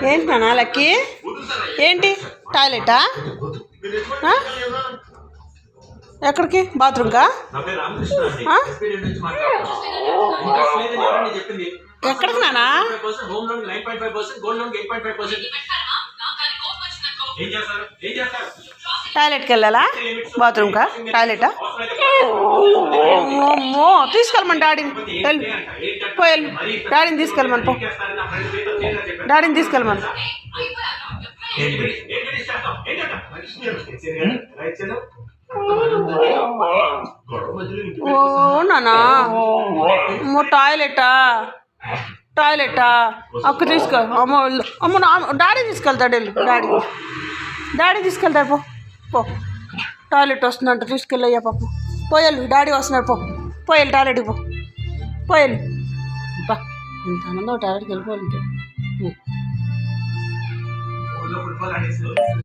ఏంటి నాన్న లక్కీ? ఏంటి టాయిలెటా? ఎక్కడికి? బాత్రూమ్కా? ఎక్కడికి నానా? టాయిలెట్కి వెళ్ళాలా? బాత్రూమ్కా? టాయిలెటా? అమ్మో, తీసుకెళ్ళమని డాడీని. వెళ్ళు, పోయెళ్ళు. డాడీని తీసుకెళ్ళమని పో. డాడీని తీసుకెళ్ళమని. ఓ నానా, టాయిలెటా? టాయిలెటా? అక్క తీసుకో. అమ్మ అమ్మ, డాడీ తీసుకెళ్తాడు. వెళ్ళు, డాడీ తీసుకెళ్తాడు. పో పో. టాయిలెట్ వస్తుందంట, తీసుకెళ్ళయ్యా పాప. పోయెళ్ళు, డాడీ వస్తున్నాడు. పోయెళ్ళు, టాయిలెట్కి పో. పోయెళ్ళు. బా, ఇంత ఆనందం టాయిలెట్కి వెళ్ళిపోవాలంటే.